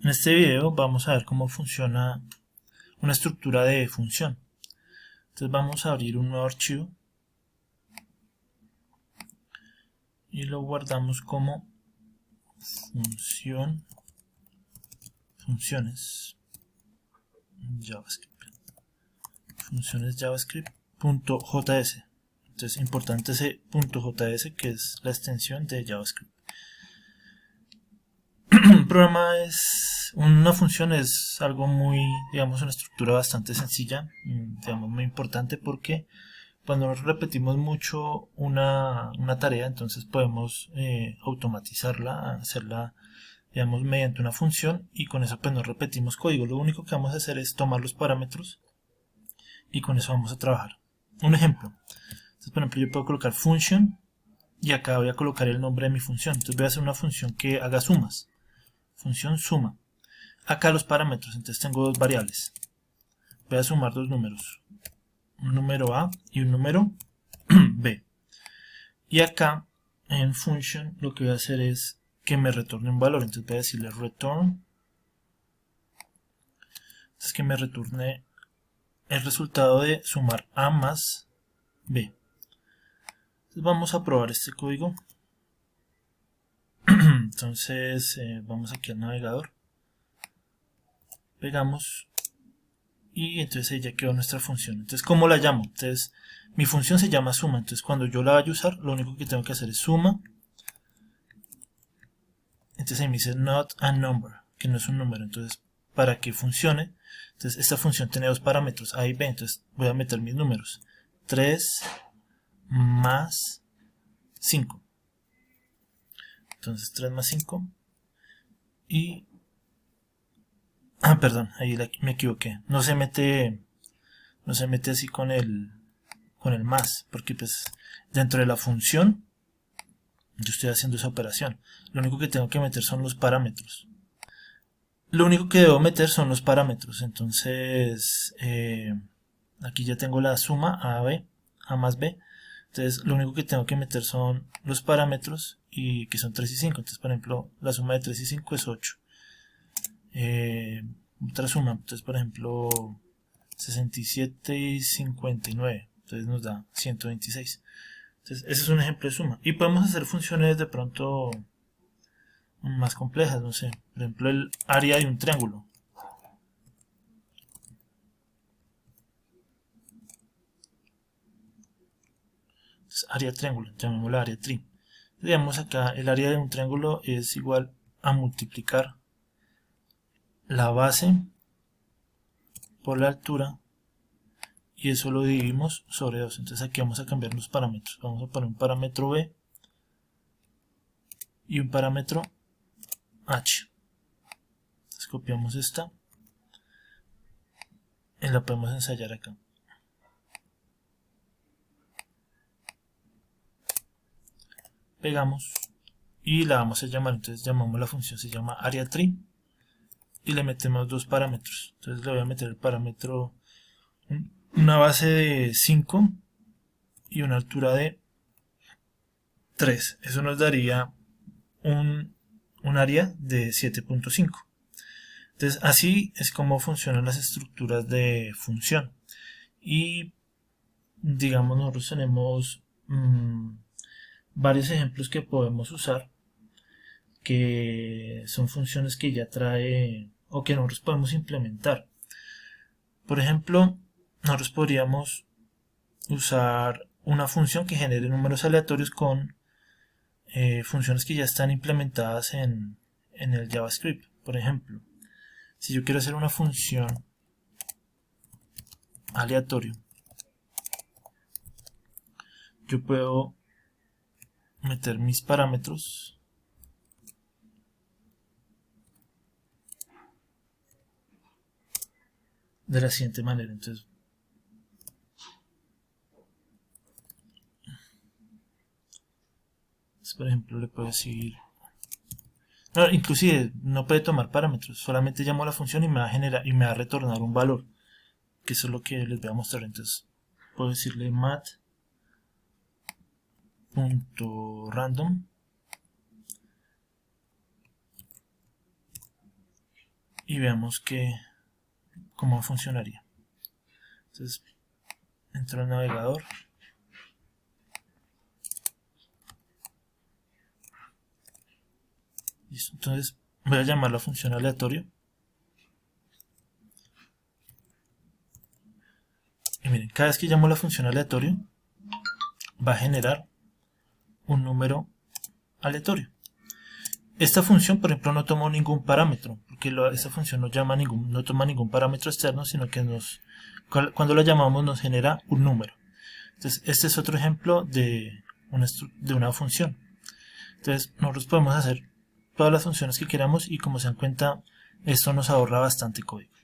En este video vamos a ver cómo funciona una estructura de función. Entonces vamos a abrir un nuevo archivo y lo guardamos como funciones JavaScript. Funciones JavaScript.js. Entonces importante ese .js que es la extensión de JavaScript. Un programa una función es algo muy, digamos, una estructura bastante sencilla, digamos, muy importante porque cuando repetimos mucho una tarea, entonces podemos automatizarla, hacerla, digamos, mediante una función y con eso pues no repetimos código. Lo único que vamos a hacer es tomar los parámetros y con eso vamos a trabajar. Un ejemplo. Entonces, por ejemplo, yo puedo colocar function y acá voy a colocar el nombre de mi función. Entonces voy a hacer una función que haga sumas. Función suma. Acá los parámetros, entonces tengo dos variables. Voy a sumar dos números. Un número A y un número B. Y acá en function lo que voy a hacer es que me retorne un valor. Entonces voy a decirle return. Entonces que me retorne el resultado de sumar A más B. Entonces vamos a probar este código. Entonces vamos aquí al navegador. Pegamos. Y entonces ahí ya quedó nuestra función. Entonces, ¿cómo la llamo? Entonces, mi función se llama suma. Entonces, cuando yo la vaya a usar, lo único que tengo que hacer es suma. Entonces ahí me dice not a number, que no es un número. Entonces, para que funcione, entonces esta función tiene dos parámetros, A y B. Entonces, voy a meter mis números. 3 más 5. Entonces, 3 más 5. Y... perdón, ahí me equivoqué. No se mete así con el más, porque pues dentro de la función yo estoy haciendo esa operación. Lo único que tengo que meter son los parámetros. Lo único que debo meter son los parámetros. Entonces aquí ya tengo la suma A más B. Entonces lo único que tengo que meter son los parámetros, y que son 3 y 5. Entonces, por ejemplo, la suma de 3 y 5 es 8. Otra suma, entonces por ejemplo 67 y 59, entonces nos da 126. Entonces ese es un ejemplo de suma. Y podemos hacer funciones de pronto más complejas, no sé, por ejemplo el área de un triángulo. Entonces, área triángulo, llamémosla área tri. Digamos acá el área de un triángulo es igual a multiplicar la base por la altura, y eso lo dividimos sobre 2. Entonces aquí vamos a cambiar los parámetros. Vamos a poner un parámetro B y un parámetro H. Entonces copiamos esta y la podemos ensayar acá. Pegamos y la vamos a llamar. Entonces llamamos la función, se llama AreaTree, y le metemos dos parámetros. Entonces le voy a meter el parámetro, una base de 5 y una altura de 3. Eso nos daría un área de 7.5. Entonces así es como funcionan las estructuras de función. Y digamos nosotros tenemos varios ejemplos que podemos usar, que son funciones que ya trae o que nosotros podemos implementar. Por ejemplo, nosotros podríamos usar una función que genere números aleatorios con funciones que ya están implementadas en el JavaScript. Por ejemplo, si yo quiero hacer una función aleatorio, yo puedo meter mis parámetros de la siguiente manera. Entonces, por ejemplo, le puedo decir, no, inclusive no puede tomar parámetros, solamente llamo a la función y me va a generar y me va a retornar un valor, que eso es lo que les voy a mostrar. Entonces puedo decirle mat.random y veamos cómo funcionaría. Entonces entro al navegador, listo. Entonces voy a llamar la función aleatorio y miren, cada vez que llamo la función aleatorio va a generar un número aleatorio. Esta función, por ejemplo, no tomó ningún parámetro, porque esta función no toma ningún parámetro externo, sino que cuando la llamamos nos genera un número. Entonces, este es otro ejemplo de una función. Entonces, nosotros podemos hacer todas las funciones que queramos y, como se dan cuenta, esto nos ahorra bastante código.